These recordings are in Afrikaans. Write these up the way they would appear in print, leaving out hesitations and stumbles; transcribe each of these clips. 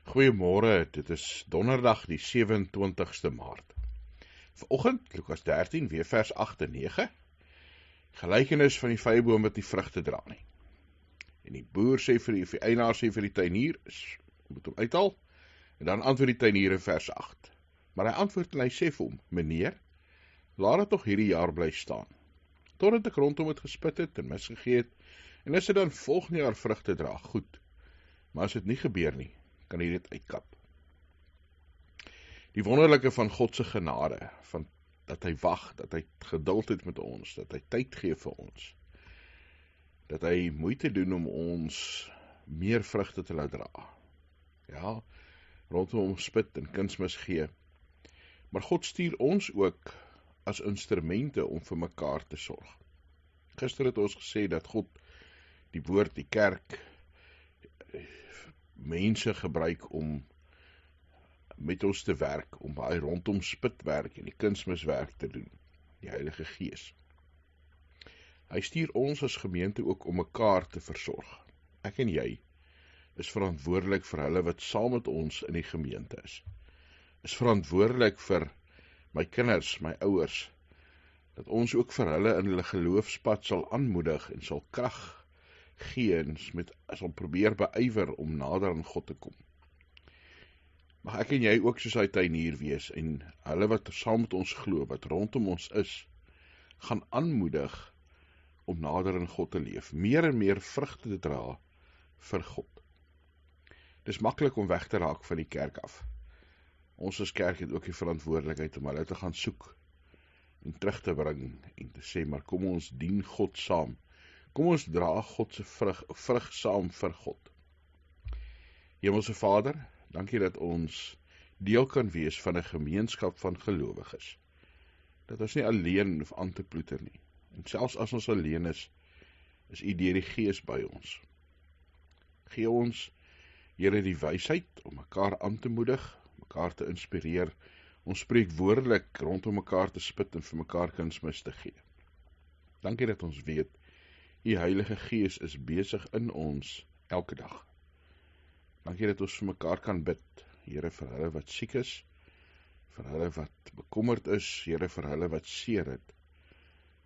Goeiemôre, dit is donderdag die 27ste Maart. Vanoggend, Lukas 13, weer vers 8 en 9, gelykenis van die vyeboom wat nie vrugte dra nie. En die boer sê vir die eienaar sê vir die tuinier, moet hom uithaal, en dan antwoord die tuinier in vers 8. Maar hy antwoord en hy sê vir hom, meneer, laat dit nog hierdie jaar bly staan, totdat ek rondom het gespit het en misgegee het, en as dit dan volgende jaar vrugte dra, goed, maar as dit nie gebeur nie, kan hy dit uitkap. Die wonderlike van God se genade, van dat hy wag, dat hy geduld het met ons, dat hy tyd gee vir ons, dat hy moeite doen om ons meer vrugte te laat dra. Ja, rondom hom spit en kunsmis gee. Maar God stuur ons ook as instrumente om vir mekaar te sorg. Gister het ons gesê dat God die woord, die kerk, mense gebruik om met ons te werk, om hy rondom spitwerk en die kunsmiswerk te doen, die Heilige Gees. Hy stuur ons as gemeente ook om mekaar te versorg. Ek en jy is verantwoordelik vir hulle wat saam met ons in die gemeente is. Is verantwoordelik vir my kinders, my ouers, dat ons ook vir hulle in hulle geloofspad sal aanmoedig en sal krag gee en sal probeer beywer om nader aan God te kom. Mag ek en jy ook soos hy tuinier wees en hulle wat saam met ons glo, wat rondom ons is, gaan aanmoedig om nader aan God te leef, meer en meer vrugte te dra vir God. Dis maklik om weg te raak van die kerk af. Ons as kerk het ook die verantwoordelikheid om hulle te gaan soek en terug te bring en te sê, maar kom ons dien God saam. Kom ons dra God se vrug saam vir God. Hemelse Vader, dankie dat ons deel kan wees van 'n gemeenskap van gelowiges. Dat ons nie alleen hoef aan te ploeter nie. En selfs as ons alleen is U deur die Gees by ons. Gee ons, Here, die wysheid om mekaar aan te moedig, mekaar te inspireer. Ons spreek woordelik rondom mekaar te spit en vir mekaar kunsmis te gee. Dankie dat ons weet U Heilige Gees is besig in ons elke dag. Dankie dat ons vir mekaar kan bid, Here, vir hulle wat siek is, vir hulle wat bekommerd is, Here, vir hulle wat seer het.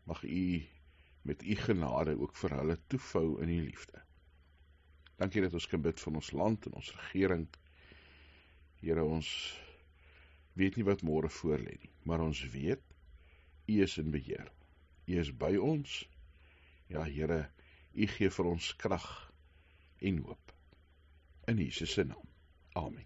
Mag U met U genade ook vir hulle toevou in U liefde. Dankie dat ons kan bid van ons land en ons regering. Here, ons weet nie wat môre voorlê nie, maar ons weet U is in beheer. U is by ons. Ja, Here, U gee vir ons krag en hoop. In Jesus se naam. Amen.